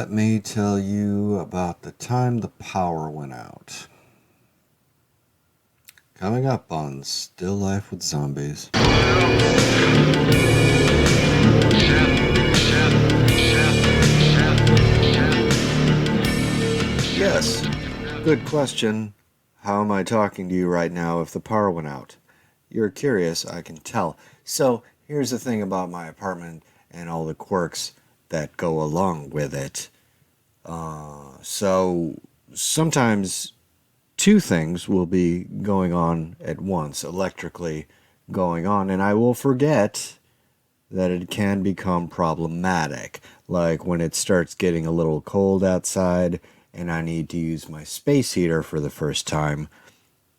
let me tell you about the time the power went out. Coming up on Still Life with Zombies. Yes, good question. How am I talking to you right now if the power went out? You're curious, I can tell. So, here's the thing about my apartment and all the quirks that go along with it. So, sometimes two things will be going on at once, electrically going on, and I will forget that it can become problematic. Like when it starts getting a little cold outside and I need to use my space heater for the first time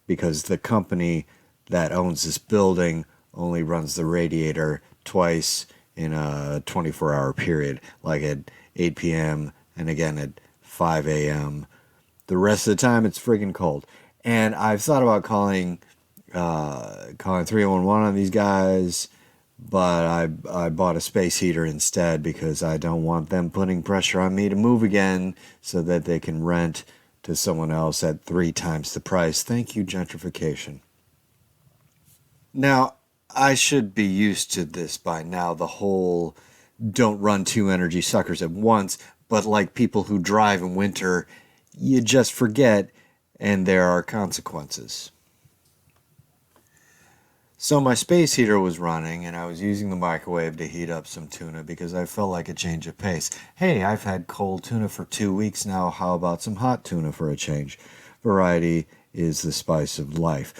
because the company that owns this building only runs the radiator twice in a 24-hour period, like at 8 p.m. and again at 5 a.m. The rest of the time, it's friggin' cold. And I've thought about calling 311 on these guys, but I bought a space heater instead because I don't want them putting pressure on me to move again so that they can rent to someone else at 3 times the price. Thank you, gentrification. Now, I should be used to this by now, the whole don't run two energy suckers at once, but like people who drive in winter, you just forget and there are consequences. So my space heater was running and I was using the microwave to heat up some tuna because I felt like a change of pace. Hey, I've had cold tuna for 2 weeks now. How about some hot tuna for a change? Variety is the spice of life.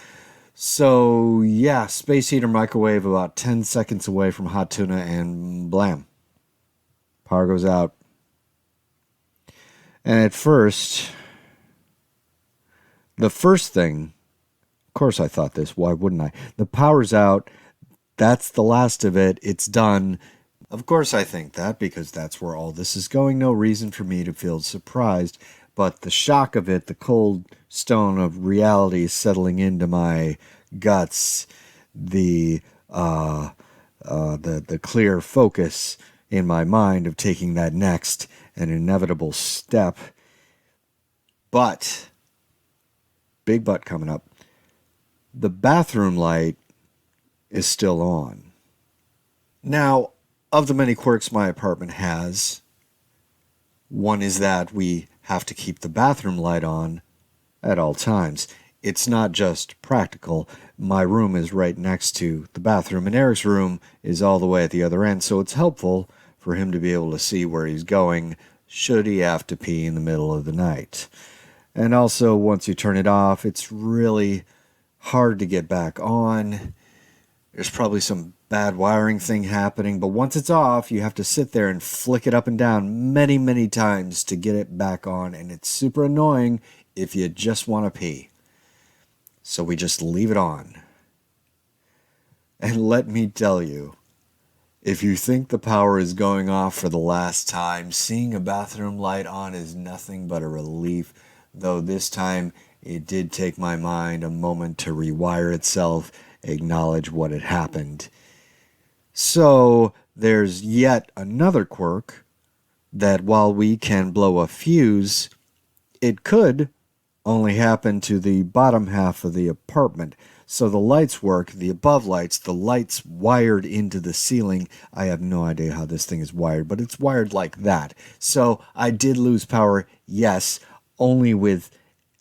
So yeah, space heater microwave about 10 seconds away from hot tuna and blam. Power goes out. And at first, the first thing, of course I thought this, why wouldn't I? The power's out, that's the last of it, it's done. Of course I think that because that's where all this is going. No reason for me to feel surprised, but the shock of it, the cold stone of reality settling into my guts, the clear focus in my mind of taking that next and inevitable step. But, big but coming up, the bathroom light is still on. Now, of the many quirks my apartment has, one is that we have to keep the bathroom light on at all times. It's not just practical. My room is right next to the bathroom, and Eric's room is all the way at the other end, so it's helpful for him to be able to see where he's going should he have to pee in the middle of the night. And also, once you turn it off, it's really hard to get back on. There's probably some bad wiring thing happening, but once it's off, you have to sit there and flick it up and down many, many times to get it back on, and it's super annoying if you just want to pee. So we just leave it on. And let me tell you, if you think the power is going off for the last time, seeing a bathroom light on is nothing but a relief, though this time it did take my mind a moment to rewire itself, acknowledge what had happened. So there's yet another quirk that while we can blow a fuse, it could only happen to the bottom half of the apartment. So the lights work, the above lights, the lights wired into the ceiling. I have no idea how this thing is wired, but it's wired like that. So I did lose power, yes, only with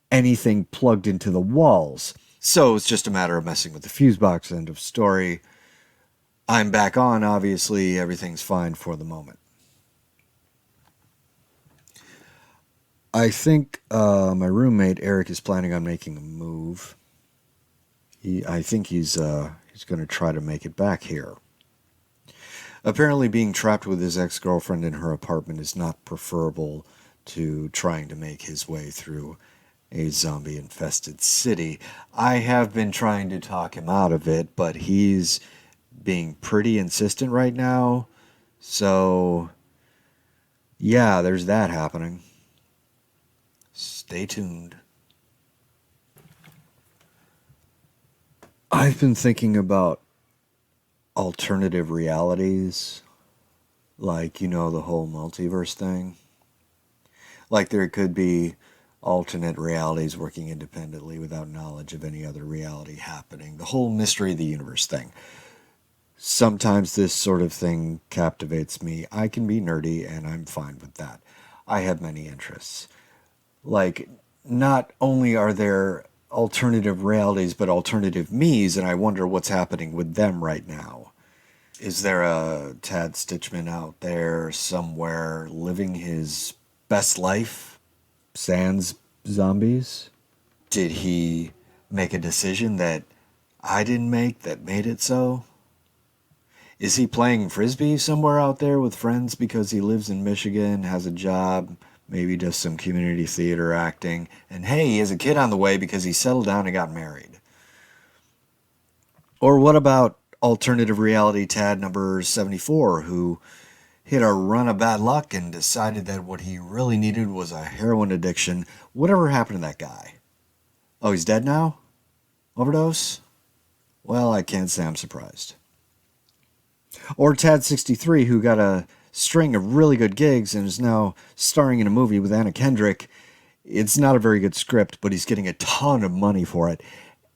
anything plugged into the walls. So it's just a matter of messing with the fuse box, end of story. I'm back on, obviously, everything's fine for the moment. I think my roommate, Eric, is planning on making a move. I think he's going to try to make it back here. Apparently being trapped with his ex-girlfriend in her apartment is not preferable to trying to make his way through a zombie-infested city. I have been trying to talk him out of it, but he's being pretty insistent right now. So, yeah, there's that happening. Stay tuned. I've been thinking about alternative realities, like, the whole multiverse thing. Like there could be alternate realities working independently without knowledge of any other reality happening. The whole mystery of the universe thing. Sometimes this sort of thing captivates me. I can be nerdy, and I'm fine with that. I have many interests. Like, not only are there alternative realities, but alternative me's, and I wonder what's happening with them right now. Is there a Tad Stitchman out there somewhere living his best life, sans zombies? Did he make a decision that I didn't make that made it so? Is he playing frisbee somewhere out there with friends because he lives in Michigan, has a job, maybe does some community theater acting, and hey, he has a kid on the way because he settled down and got married? Or what about alternative reality Tad number 74, who hit a run of bad luck and decided that what he really needed was a heroin addiction? Whatever happened to that guy? Oh, he's dead now? Overdose? Well, I can't say I'm surprised. Or Tad 63, who got a string of really good gigs and is now starring in a movie with Anna Kendrick. It's not a very good script, but he's getting a ton of money for it.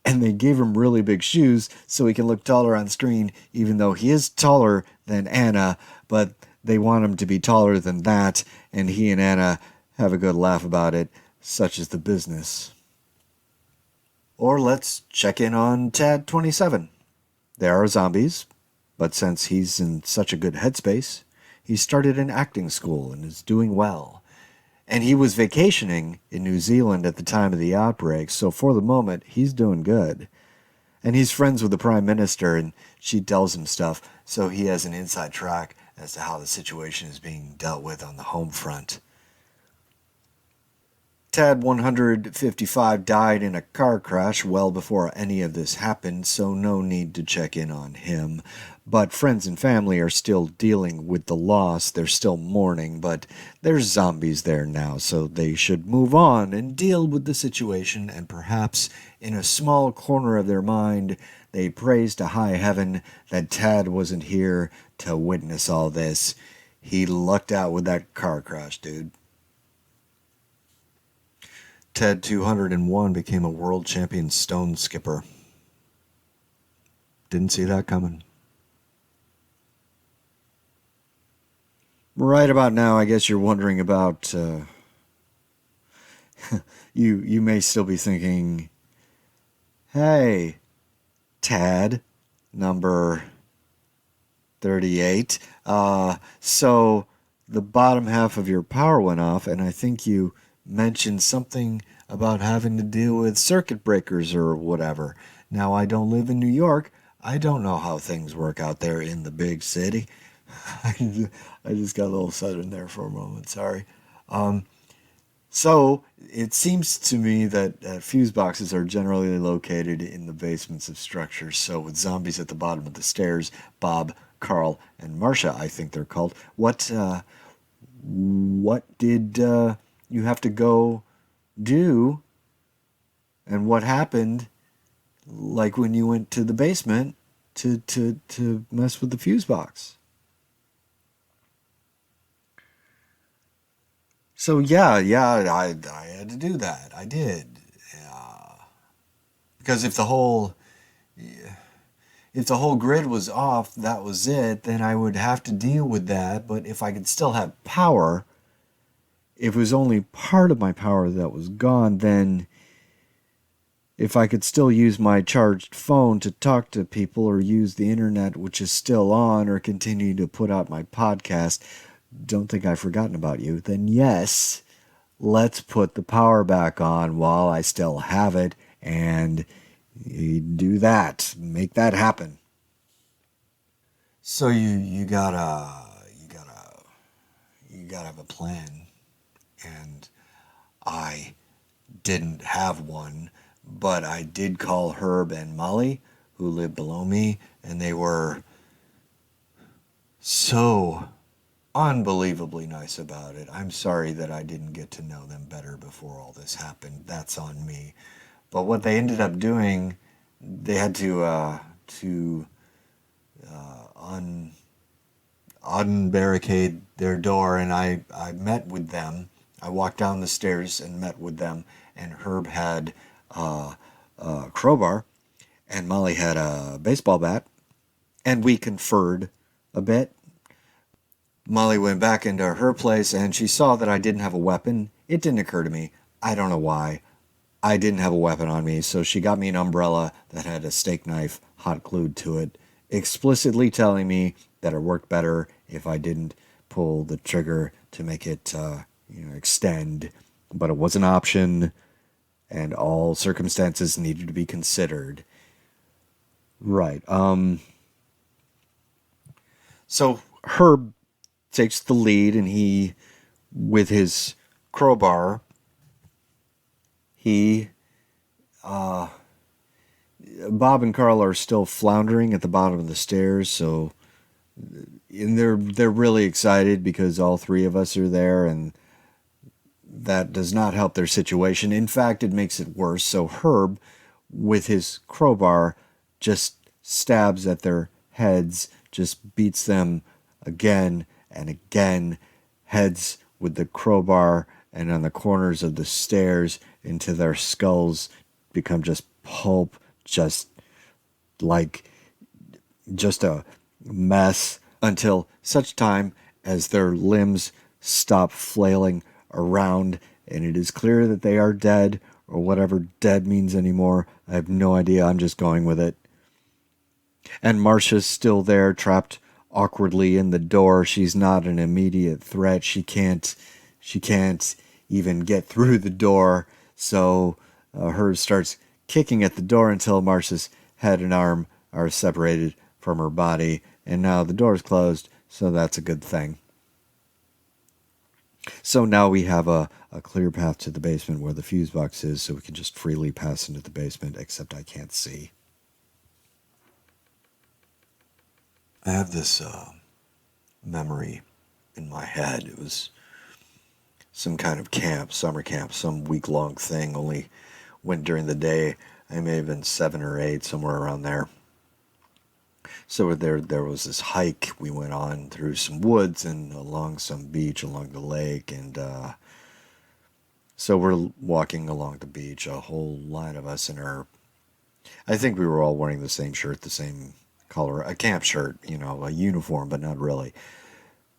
And they gave him really big shoes so he can look taller on screen, even though he is taller than Anna, but they want him to be taller than that, and he and Anna have a good laugh about it. Such is the business. Or let's check in on Tad 27. There are zombies, but since he's in such a good headspace, he started an acting school and is doing well. And he was vacationing in New Zealand at the time of the outbreak, so for the moment, he's doing good. And he's friends with the Prime Minister, and she tells him stuff, so he has an inside track as to how the situation is being dealt with on the home front. Tad 155 died in a car crash well before any of this happened, so no need to check in on him. But friends and family are still dealing with the loss. They're still mourning, but there's zombies there now, so they should move on and deal with the situation, and perhaps in a small corner of their mind, they praise to high heaven that Tad wasn't here to witness all this. He lucked out with that car crash, dude. Ted 201 became a world champion stone skipper. Didn't see that coming. Right about now, I guess you're wondering about... you may still be thinking, hey, Tad, number 38. So the bottom half of your power went off, and I think you mentioned something about having to deal with circuit breakers or whatever. Now, I don't live in New York. I don't know how things work out there in the big city. I just got a little southern there for a moment, sorry. So it seems to me that fuse boxes are generally located in the basements of structures. So with zombies at the bottom of the stairs, Bob, Carl, and Marcia, I think they're called. What did you have to go do? And what happened, like when you went to the basement to mess with the fuse box? So yeah, I had to do that. I did. Because if the whole grid was off, that was it, then I would have to deal with that. But if I could still have power, if it was only part of my power that was gone, then if I could still use my charged phone to talk to people or use the internet, which is still on, or continue to put out my podcast, don't think I've forgotten about you, then yes, let's put the power back on while I still have it and do that. Make that happen. So you gotta have a plan, and I didn't have one, but I did call Herb and Molly, who live below me, and they were so unbelievably nice about it. I'm sorry that I didn't get to know them better before all this happened. That's on me. But what they ended up doing, they had to unbarricade their door, and I met with them I walked down the stairs and met with them, and Herb had a crowbar, and Molly had a baseball bat, and we conferred a bit. Molly went back into her place, and she saw that I didn't have a weapon. It didn't occur to me. I don't know why. I didn't have a weapon on me, so she got me an umbrella that had a steak knife hot glued to it, explicitly telling me that it worked better if I didn't pull the trigger to make it, extend. But it was an option, and all circumstances needed to be considered. Right. So Herb takes the lead, and he, with his crowbar, he Bob and Carl are still floundering at the bottom of the stairs, so and they're really excited because all three of us are there, and that does not help their situation. In fact, it makes it worse. So Herb, with his crowbar, just stabs at their heads, just beats them again and again, heads with the crowbar and on the corners of the stairs into their skulls become just pulp, just like just a mess until such time as their limbs stop flailing around and it is clear that they are dead, or whatever dead means anymore. I have no idea. I'm just going with it. And Marcia's still there, trapped awkwardly in the door. She's not an immediate threat. She can't even get through the door. So Herb starts kicking at the door until Marcia's head and arm are separated from her body. And now the door's closed, so that's a good thing. So now we have a clear path to the basement where the fuse box is, so we can just freely pass into the basement, except I can't see. I have this memory in my head. It was some kind of camp, summer camp, some week-long thing, only went during the day. I may have been 7 or 8, somewhere around there. So there was this hike we went on through some woods and along some beach along the lake, and so we're walking along the beach, a whole line of us in our, I think we were all wearing the same shirt, the same color, a camp shirt, a uniform, but not really.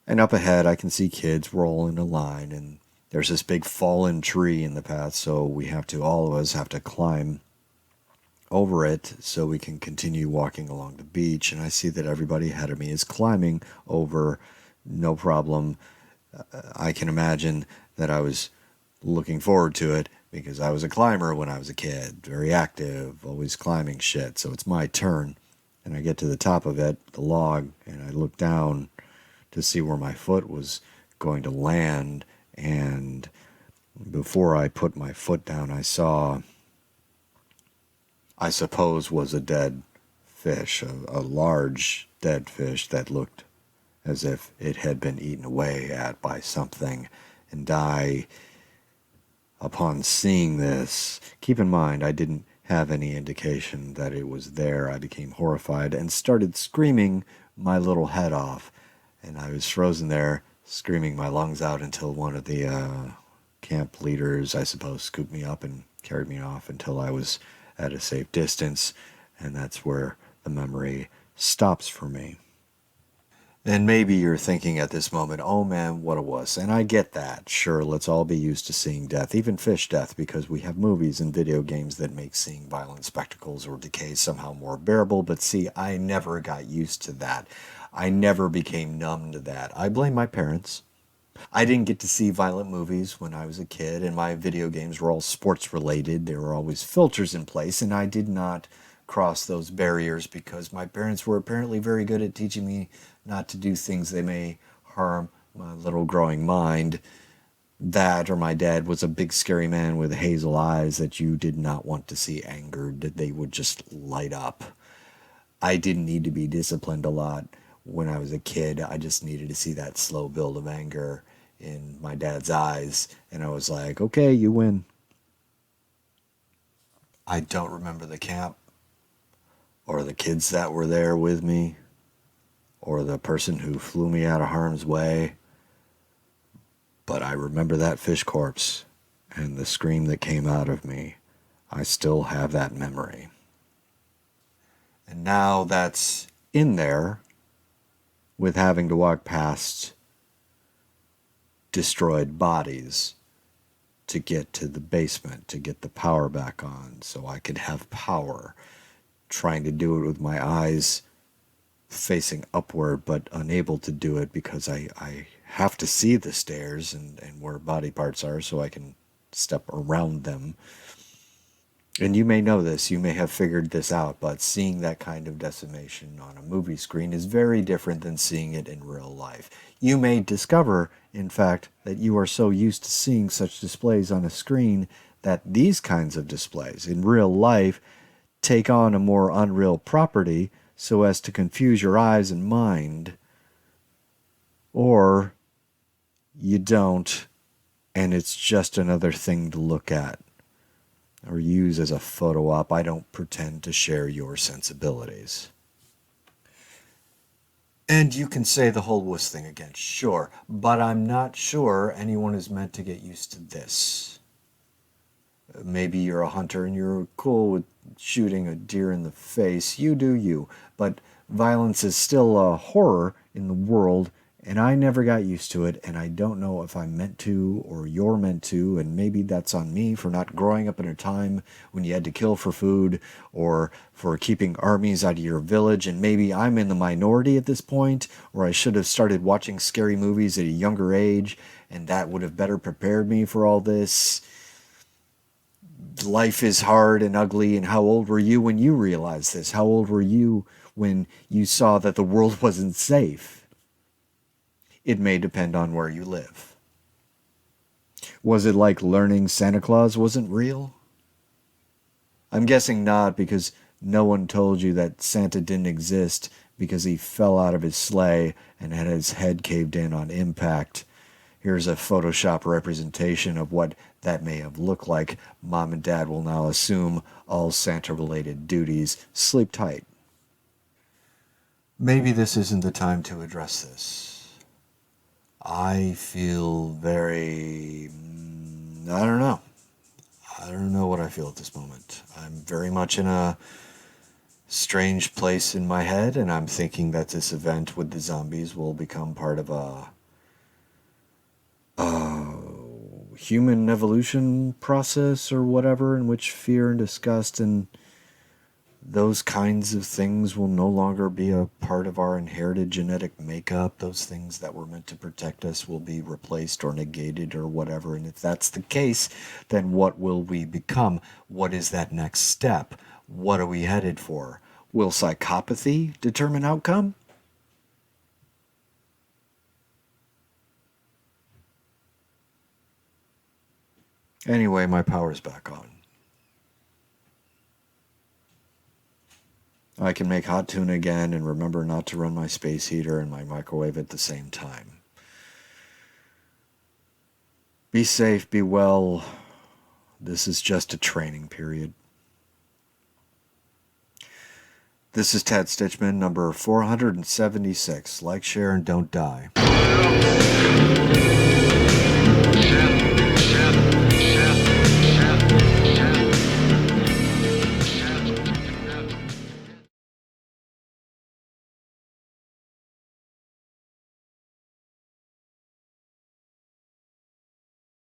And up ahead, I can see kids. We're all in a line, and there's this big fallen tree in the path, so all of us have to climb over it so we can continue walking along the beach. And I see that everybody ahead of me is climbing over, no problem. I can imagine that I was looking forward to it because I was a climber when I was a kid, very active, always climbing shit. So it's my turn, and I get to the top of it, the log, and I look down to see where my foot was going to land. And before I put my foot down, I saw, I suppose, was a dead fish, a large dead fish that looked as if it had been eaten away at by something. And upon seeing this, keep in mind, I didn't have any indication that it was there. I became horrified and started screaming my little head off. And I was frozen there, screaming my lungs out until one of the camp leaders, I suppose, scooped me up and carried me off until I was at a safe distance. And that's where the memory stops for me. And maybe you're thinking at this moment, oh man, what a wuss. And I get that. Sure, let's all be used to seeing death, even fish death, because we have movies and video games that make seeing violent spectacles or decay somehow more bearable. But see, I never got used to that. I never became numb to that. I blame my parents. I didn't get to see violent movies when I was a kid, and my video games were all sports related. There were always filters in place, and I did not cross those barriers because my parents were apparently very good at teaching me not to do things that may harm my little growing mind. That, or my dad was a big scary man with hazel eyes that you did not want to see angered. They would just light up. I didn't need to be disciplined a lot when I was a kid. I just needed to see that slow build of anger in my dad's eyes, and I was like, okay, you win. I don't remember the camp, or the kids that were there with me, or the person who flew me out of harm's way. But I remember that fish corpse and the scream that came out of me. I still have that memory. And now that's in there with having to walk past destroyed bodies to get to the basement, to get the power back on so I could have power. Trying to do it with my eyes facing upward, but unable to do it because I have to see the stairs and where body parts are so I can step around them. And you may know this, you may have figured this out, but seeing that kind of decimation on a movie screen is very different than seeing it in real life. You may discover, in fact, that you are so used to seeing such displays on a screen that these kinds of displays in real life take on a more unreal property so as to confuse your eyes and mind. Or you don't, and it's just another thing to look at or use as a photo op. I don't pretend to share your sensibilities. And you can say the whole wuss thing again, sure, but I'm not sure anyone is meant to get used to this. Maybe you're a hunter and you're cool with shooting a deer in the face. You do you, but violence is still a horror in the world, and I never got used to it, and I don't know if I'm meant to or you're meant to, and maybe that's on me for not growing up in a time when you had to kill for food or for keeping armies out of your village, and maybe I'm in the minority at this point, or I should have started watching scary movies at a younger age, and that would have better prepared me for all this. Life is hard and ugly, and how old were you when you realized this? How old were you when you saw that the world wasn't safe? It may depend on where you live. Was it like learning Santa Claus wasn't real? I'm guessing not, because no one told you that Santa didn't exist because he fell out of his sleigh and had his head caved in on impact. Here's a Photoshop representation of what that may have looked like. Mom and Dad will now assume all Santa-related duties. Sleep tight. Maybe this isn't the time to address this. I feel very... I don't know. I don't know what I feel at this moment. I'm very much in a strange place in my head, and I'm thinking that this event with the zombies will become part of a human evolution process or whatever, in which fear and disgust and those kinds of things will no longer be a part of our inherited genetic makeup. Those things that were meant to protect us will be replaced or negated or whatever. And if that's the case, then what will we become? What is that next step? What are we headed for? Will psychopathy determine outcome? Anyway, my power's back on. I can make hot tuna again and remember not to run my space heater and my microwave at the same time. Be safe, be well. This is just a training period. This is Ted Stitchman, number 476. Like, share, and don't die.